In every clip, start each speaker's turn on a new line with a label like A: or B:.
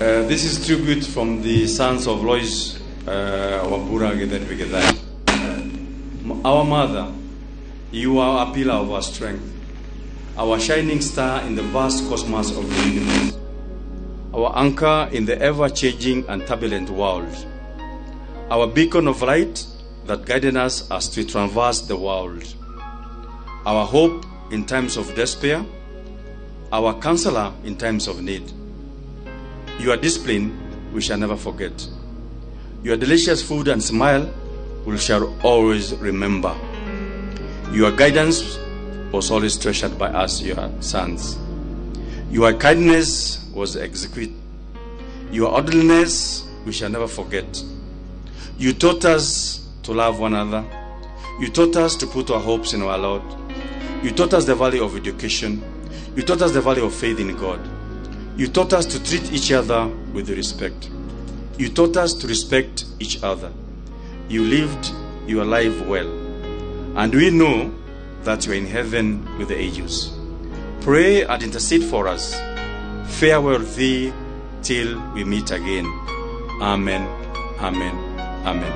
A: This is tribute from the sons of Lois Wambura Githai. Our mother, you are a pillar of our strength, our shining star in the vast cosmos of the universe, our anchor in the ever-changing and turbulent world, our beacon of light that guided us as we traverse the world, our hope in times of despair, our counselor in times of need. Your discipline we shall never forget. Your delicious food and smile we shall always remember. Your guidance was always treasured by us, your sons. Your kindness was exquisite. Your orderliness we shall never forget. You taught us to love one another. You taught us to put our hopes in our Lord. You taught us the value of education. You taught us the value of faith in God. You taught us to treat each other with respect. You taught us to respect each other. You lived your life well. And we know that you are in heaven with the angels. Pray and intercede for us. Farewell thee till we meet again. Amen. Amen. Amen.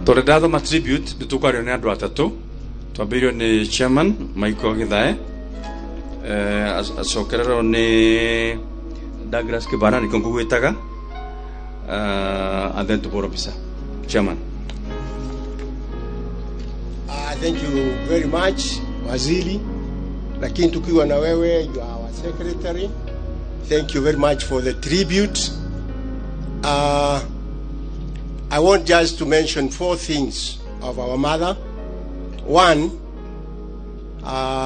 A: Toledado ma tribute dutukwario ni andu atatu. Twambirio ni chairman Michael Githai, acokerero ni Douglas Kibara ni kongugwitaga, and then Tuboro Bisa. Chairman.
B: Thank you very much Waziri, lakini tukiwa na wewe, you are our secretary. Thank you very much for the tribute. I want just to mention 4 things of our mother. One,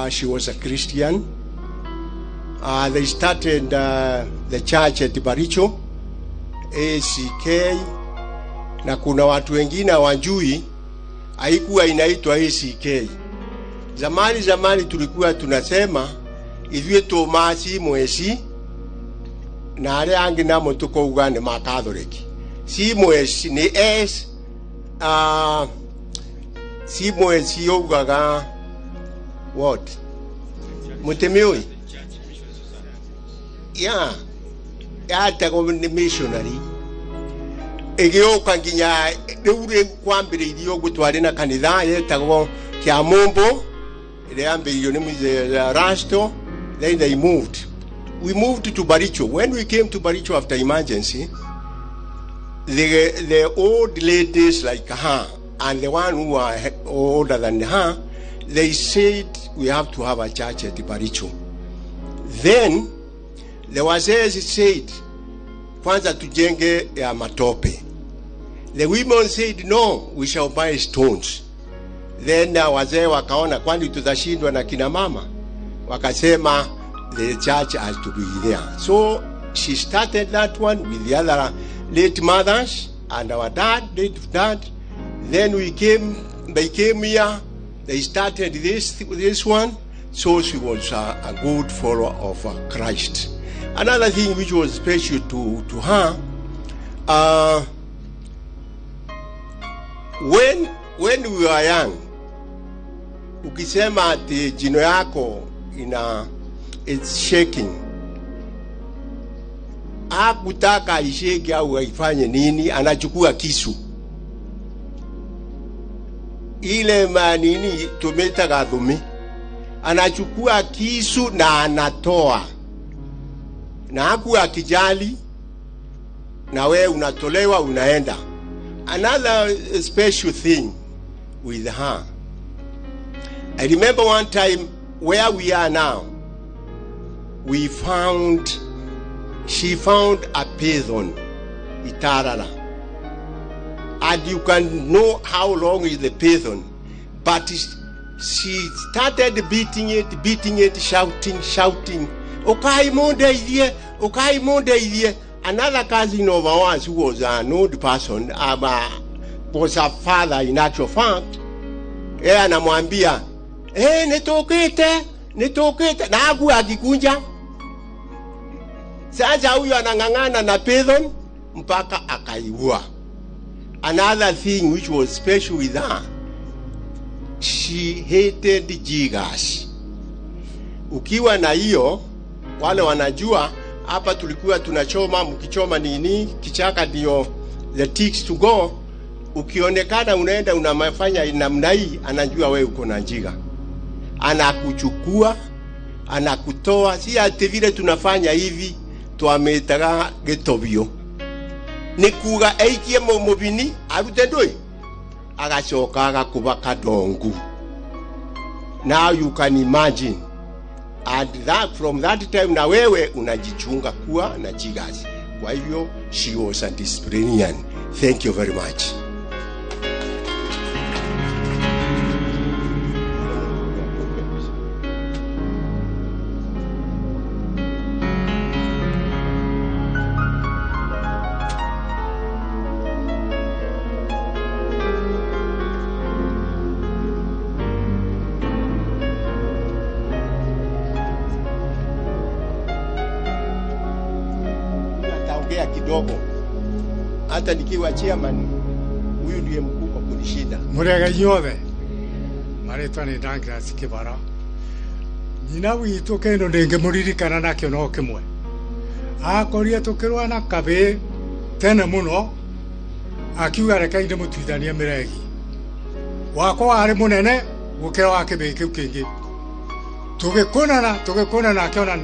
B: she was a Christian. They started the church at Baricho, ACK, na kuna watu wengine hawajui haikuwa inaitwa ACK. Zamani tulikuwa tunasema ithuĩ Tomasi mweci na arĩa angĩ namo tukauga nĩ ma Catholic. Si mweci ni S si mweci ugaga what mutemioi yata ko missionary egioka nginya riure kwambiririo gutware na kanitha yetagwo kya Mombo ile ambirio ni Rasto. Then they moved. We moved to Baricho. When we came to Baricho after emergency, the old ladies like her and the one who are older than her, they said we have to have a church at Baricho. Then the wazee said kwanza tujenge ya matope. The women said no, we shall buy stones. Then wazee wakaona kwani tutashindwa na kina mama, wakasema the church has to be there. So she started that one with the other late mothers and our dad did that. Then they came here, they started this one. So she was a good follower of Christ. Another thing which was special to her, when we were young, ukisema ati jino yako it's shaking, hakutaka isheke au aifanye nini, anachukua kisu ile manini tumeta gadhumi, anachukua kisu na anatoa, na haku akijali, na we unatolewa unaenda. Another special thing with her, I remember one time where we are now, she found a python, Itarara. And you can know how long is the python, but she started beating it, shouting, Okai Monde idie. Another cousin of ours who was an old person, was her father in actual fact, anamwambia, nitokete, na haku akikunja. Sasa huyu anangangana na python mpaka akaiua. Another thing which was special with her, hated Jesus. Ukiwa na hiyo, wale wanajua hapa tulikuwa tunachoma, mkichoma nini kichaka ndio the ticks to go. Ukionekana unaenda unamafanya namna hii, anajua wewe uko na njiga, anakuchukua, anakutoa. Si ati vile tunafanya hivi twametaga getobio, nikuga eikie mumubini arute ndoi agacoka agakuba kadongu. Now you can imagine, and that from that time na wewe unajichunga kuwa na jigas. Kwa hivyo she was a disciplinarian. Thank you very much. Kidogo hata nikiwa chairman, huyu ndiye mkubwa kunishinda.
C: Murega yothe maretwa ni Douglas Kibara. Nyina witu kendo ndenge muririkana nakyo no kimwe, akoria tukirwa na kabe tene muno, akiuga reka inde mutwithania miregi wakwa ari munene gukira wake beke kingi tugikunana akiona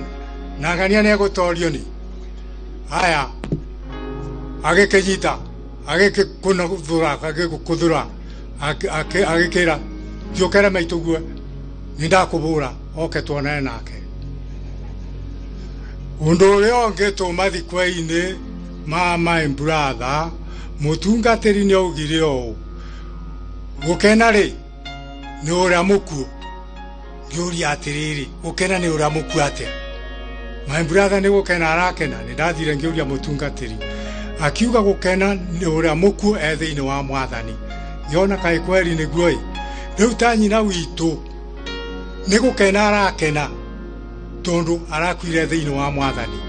C: nangania ne gutorio ni haya agekejita agekuna kudura agekera jokera maitugue nindakubura oke tuonane nake undu rio ngetuma thikwa-ini my brother mutungatiri ni augire o gukena ri ni uria muku ngiuria atiriri gukena ni uria muku atia. My brother ni gukena arakena, ni ndathire ngiuria mutungatiri akiuga gukena ni uria muku thiini wa Mwathani. Yona kai kweri ni guoi riu ta nyina witu ni gukena arakena tondu arakwire thiini wa Mwathani.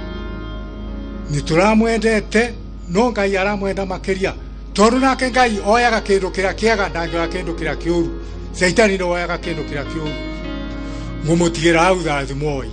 C: Ni turamwendete no Ngai aramwenda makiria tondu nake Ngai oyaga kindu kiria kiega ndangioya kindu kiria kiuru. Saitani no oyaga kindu kiria kiuru. Ngumutigira au thathi moi.